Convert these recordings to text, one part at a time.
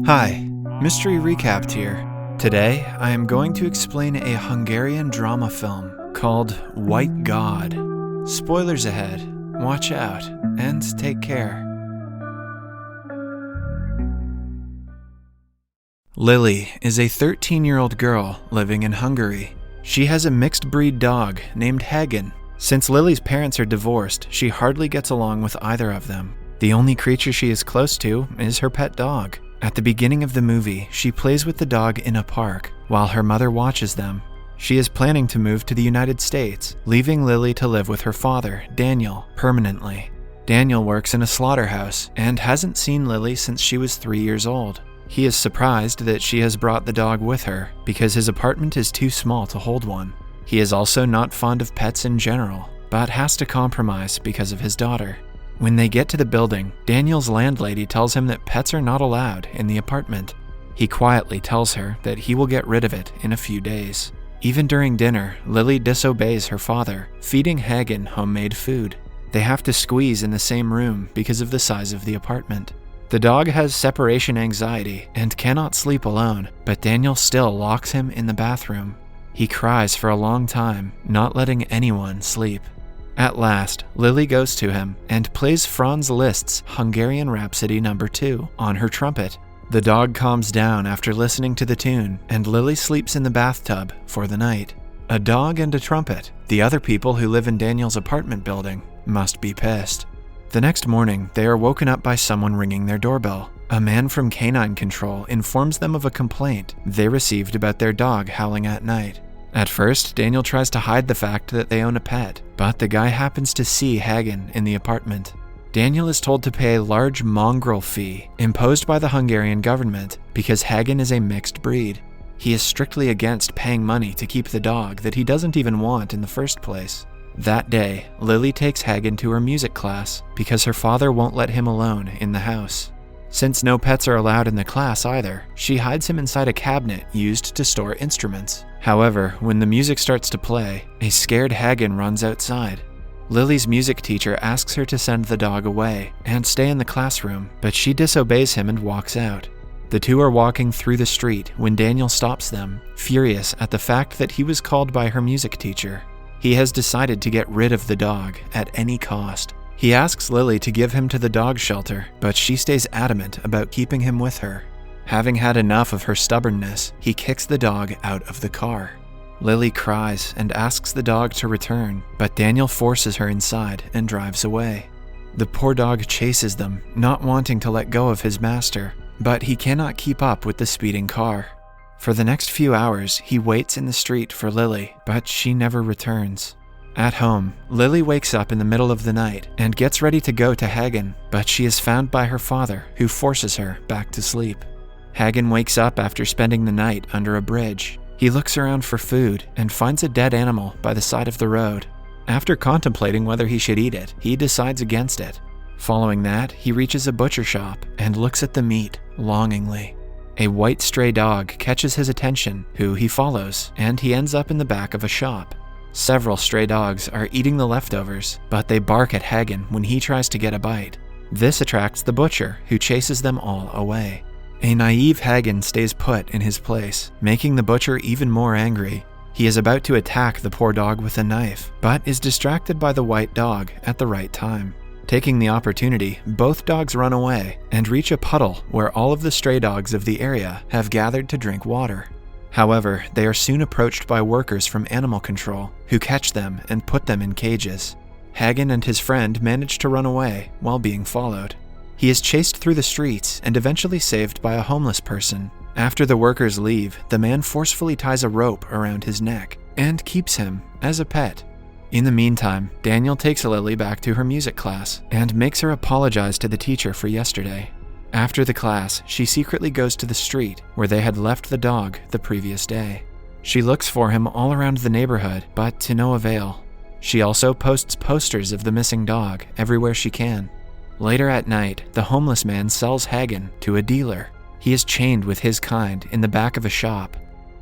Hi, Mystery Recapped here. Today, I am going to explain a Hungarian drama film called White God. Spoilers ahead, watch out, and take care. Lily is a 13-year-old girl living in Hungary. She has a mixed-breed dog named Hagen. Since Lily's parents are divorced, she hardly gets along with either of them. The only creature she is close to is her pet dog. At the beginning of the movie, she plays with the dog in a park, while her mother watches them. She is planning to move to the United States, leaving Lily to live with her father, Daniel, permanently. Daniel works in a slaughterhouse and hasn't seen Lily since she was 3 years old. He is surprised that she has brought the dog with her because his apartment is too small to hold one. He is also not fond of pets in general, but has to compromise because of his daughter. When they get to the building, Daniel's landlady tells him that pets are not allowed in the apartment. He quietly tells her that he will get rid of it in a few days. Even during dinner, Lily disobeys her father, feeding Hagen homemade food. They have to squeeze in the same room because of the size of the apartment. The dog has separation anxiety and cannot sleep alone, but Daniel still locks him in the bathroom. He cries for a long time, not letting anyone sleep. At last, Lily goes to him and plays Franz Liszt's Hungarian Rhapsody No. 2 on her trumpet. The dog calms down after listening to the tune, and Lily sleeps in the bathtub for the night. A dog and a trumpet. The other people who live in Daniel's apartment building must be pissed. The next morning, they are woken up by someone ringing their doorbell. A man from Canine Control informs them of a complaint they received about their dog howling at night. At first, Daniel tries to hide the fact that they own a pet, but the guy happens to see Hagen in the apartment. Daniel is told to pay a large mongrel fee imposed by the Hungarian government because Hagen is a mixed breed. He is strictly against paying money to keep the dog that he doesn't even want in the first place. That day, Lily takes Hagen to her music class because her father won't let him alone in the house. Since no pets are allowed in the class either, she hides him inside a cabinet used to store instruments. However, when the music starts to play, a scared Hagen runs outside. Lily's music teacher asks her to send the dog away and stay in the classroom, but she disobeys him and walks out. The two are walking through the street when Daniel stops them, furious at the fact that he was called by her music teacher. He has decided to get rid of the dog at any cost. He asks Lily to give him to the dog shelter, but she stays adamant about keeping him with her. Having had enough of her stubbornness, he kicks the dog out of the car. Lily cries and asks the dog to return, but Daniel forces her inside and drives away. The poor dog chases them, not wanting to let go of his master, but he cannot keep up with the speeding car. For the next few hours, he waits in the street for Lily, but she never returns. At home, Lily wakes up in the middle of the night and gets ready to go to Hagen, but she is found by her father, who forces her back to sleep. Hagen wakes up after spending the night under a bridge. He looks around for food and finds a dead animal by the side of the road. After contemplating whether he should eat it, he decides against it. Following that, he reaches a butcher shop and looks at the meat longingly. A white stray dog catches his attention, who he follows, and he ends up in the back of a shop. Several stray dogs are eating the leftovers, but they bark at Hagen when he tries to get a bite. This attracts the butcher, who chases them all away. A naive Hagen stays put in his place, making the butcher even more angry. He is about to attack the poor dog with a knife, but is distracted by the white dog at the right time. Taking the opportunity, both dogs run away and reach a puddle where all of the stray dogs of the area have gathered to drink water. However, they are soon approached by workers from animal control, who catch them and put them in cages. Hagen and his friend manage to run away while being followed. He is chased through the streets and eventually saved by a homeless person. After the workers leave, the man forcefully ties a rope around his neck and keeps him as a pet. In the meantime, Daniel takes Lily back to her music class and makes her apologize to the teacher for yesterday. After the class, she secretly goes to the street where they had left the dog the previous day. She looks for him all around the neighborhood, but to no avail. She also posts posters of the missing dog everywhere she can. Later at night, the homeless man sells Hagen to a dealer. He is chained with his kind in the back of a shop.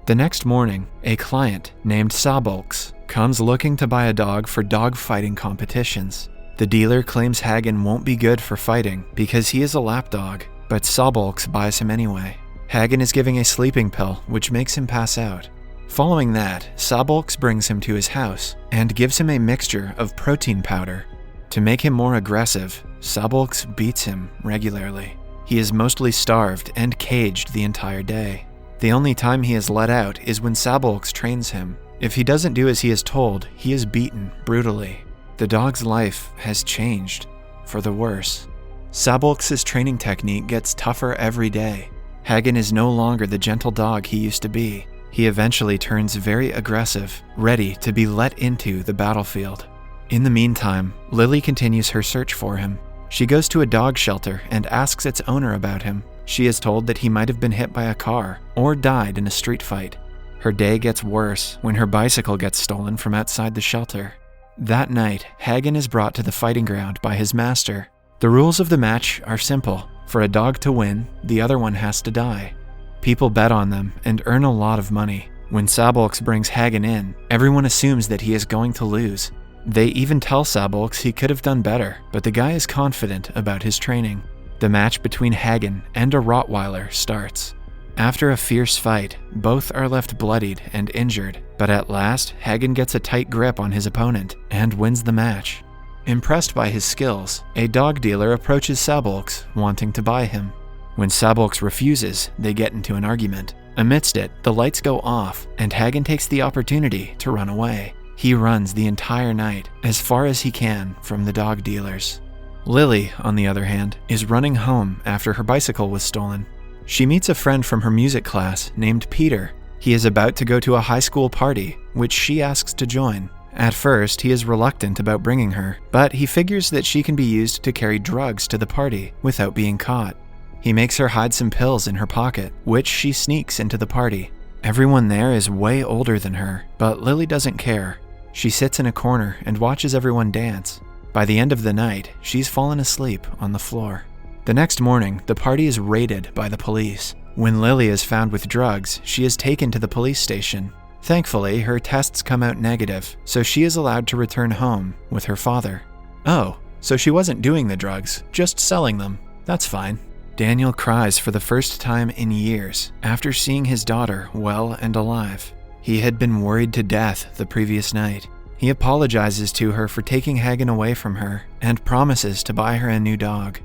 The next morning, a client named Sabolks comes looking to buy a dog for dog fighting competitions. The dealer claims Hagen won't be good for fighting because he is a lapdog. but Sabolx buys him anyway. Hagen is giving a sleeping pill, which makes him pass out. Following that, Sabolx brings him to his house and gives him a mixture of protein powder. To make him more aggressive, Sabolx beats him regularly. He is mostly starved and caged the entire day. The only time he is let out is when Sabolx trains him. If he doesn't do as he is told, he is beaten brutally. The dog's life has changed, for the worse. Sabolx's training technique gets tougher every day. Hagen is no longer the gentle dog he used to be. He eventually turns very aggressive, ready to be let into the battlefield. In the meantime, Lily continues her search for him. She goes to a dog shelter and asks its owner about him. She is told that he might have been hit by a car or died in a street fight. Her day gets worse when her bicycle gets stolen from outside the shelter. That night, Hagen is brought to the fighting ground by his master. The rules of the match are simple. For a dog to win, the other one has to die. People bet on them and earn a lot of money. When Sabolx brings Hagen in, everyone assumes that he is going to lose. They even tell Sabolx he could have done better, but the guy is confident about his training. The match between Hagen and a Rottweiler starts. After a fierce fight, both are left bloodied and injured, but at last, Hagen gets a tight grip on his opponent and wins the match. Impressed by his skills, a dog dealer approaches Sabolx, wanting to buy him. When Sabolx refuses, they get into an argument. Amidst it, the lights go off, and Hagen takes the opportunity to run away. He runs the entire night, as far as he can from the dog dealers. Lily, on the other hand, is running home after her bicycle was stolen. She meets a friend from her music class named Peter. He is about to go to a high school party, which she asks to join. At first, he is reluctant about bringing her, but he figures that she can be used to carry drugs to the party without being caught. He makes her hide some pills in her pocket, which she sneaks into the party. Everyone there is way older than her, but Lily doesn't care. She sits in a corner and watches everyone dance. By the end of the night, she's fallen asleep on the floor. The next morning, the party is raided by the police. When Lily is found with drugs, she is taken to the police station. Thankfully, her tests come out negative, so she is allowed to return home with her father. Oh, so she wasn't doing the drugs, just selling them. That's fine. Daniel cries for the first time in years after seeing his daughter well and alive. He had been worried to death the previous night. He apologizes to her for taking Hagen away from her and promises to buy her a new dog.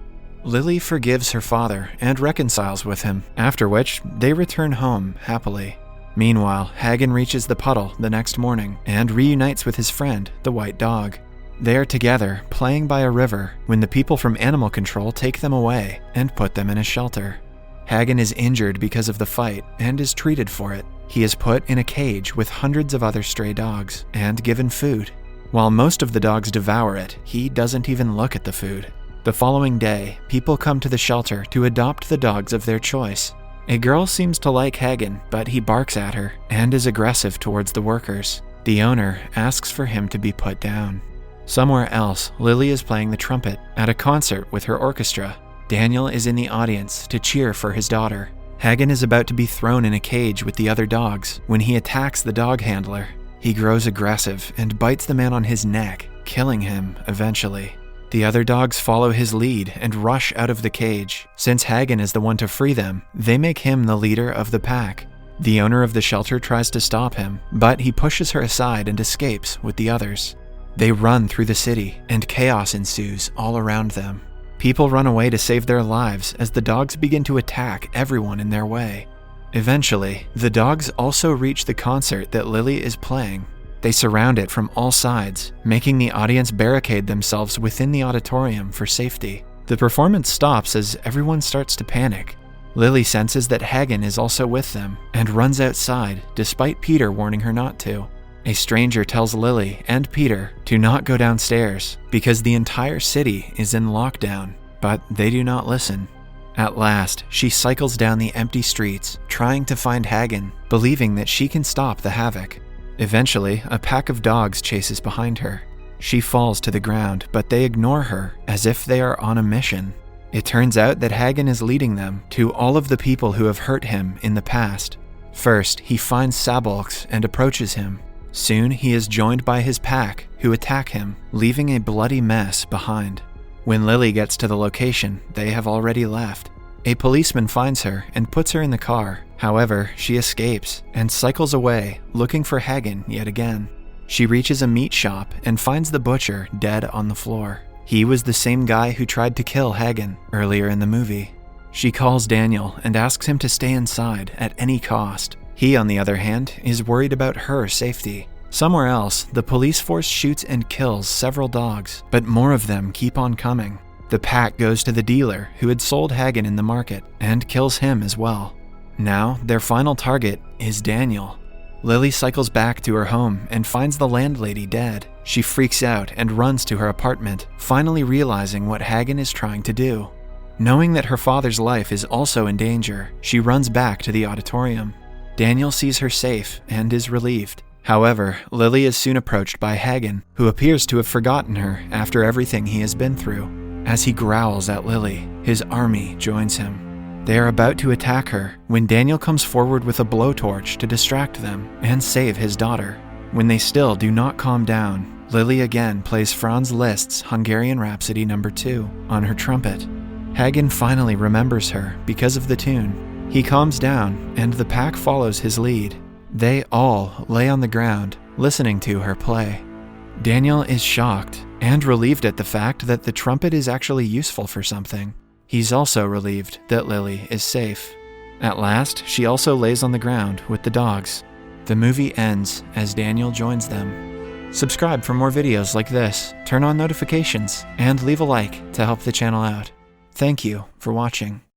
Lily forgives her father and reconciles with him, after which they return home happily. Meanwhile, Hagen reaches the puddle the next morning and reunites with his friend, the white dog. They are together, playing by a river, when the people from animal control take them away and put them in a shelter. Hagen is injured because of the fight and is treated for it. He is put in a cage with hundreds of other stray dogs and given food. While most of the dogs devour it, he doesn't even look at the food. The following day, people come to the shelter to adopt the dogs of their choice. A girl seems to like Hagen, but he barks at her and is aggressive towards the workers. The owner asks for him to be put down. Somewhere else, Lily is playing the trumpet at a concert with her orchestra. Daniel is in the audience to cheer for his daughter. Hagen is about to be thrown in a cage with the other dogs when he attacks the dog handler. He grows aggressive and bites the man on his neck, killing him eventually. The other dogs follow his lead and rush out of the cage. Since Hagen is the one to free them, they make him the leader of the pack. The owner of the shelter tries to stop him, but he pushes her aside and escapes with the others. They run through the city, and chaos ensues all around them. People run away to save their lives as the dogs begin to attack everyone in their way. Eventually, the dogs also reach the concert that Lily is playing. They surround it from all sides, making the audience barricade themselves within the auditorium for safety. The performance stops as everyone starts to panic. Lily senses that Hagen is also with them and runs outside, despite Peter warning her not to. A stranger tells Lily and Peter to not go downstairs because the entire city is in lockdown, but they do not listen. At last, she cycles down the empty streets, trying to find Hagen, believing that she can stop the havoc. Eventually, a pack of dogs chases behind her. She falls to the ground, but they ignore her as if they are on a mission. It turns out that Hagen is leading them to all of the people who have hurt him in the past. First, he finds Sabolx and approaches him. Soon, he is joined by his pack, who attack him, leaving a bloody mess behind. When Lily gets to the location, they have already left. A policeman finds her and puts her in the car. However, she escapes and cycles away, looking for Hagen yet again. She reaches a meat shop and finds the butcher dead on the floor. He was the same guy who tried to kill Hagen earlier in the movie. She calls Daniel and asks him to stay inside at any cost. He, on the other hand, is worried about her safety. Somewhere else, the police force shoots and kills several dogs, but more of them keep on coming. The pack goes to the dealer who had sold Hagen in the market and kills him as well. Now, their final target is Daniel. Lily cycles back to her home and finds the landlady dead. She freaks out and runs to her apartment, finally realizing what Hagen is trying to do. Knowing that her father's life is also in danger, she runs back to the auditorium. Daniel sees her safe and is relieved. However, Lily is soon approached by Hagen, who appears to have forgotten her after everything he has been through. As he growls at Lily, his army joins him. They are about to attack her when Daniel comes forward with a blowtorch to distract them and save his daughter. When they still do not calm down, Lily again plays Franz Liszt's Hungarian Rhapsody No. 2 on her trumpet. Hagen finally remembers her because of the tune. He calms down and the pack follows his lead. They all lay on the ground, listening to her play. Daniel is shocked and relieved at the fact that the trumpet is actually useful for something. He's also relieved that Lily is safe. At last, she also lays on the ground with the dogs. The movie ends as Daniel joins them. Subscribe for more videos like this, turn on notifications, and leave a like to help the channel out. Thank you for watching.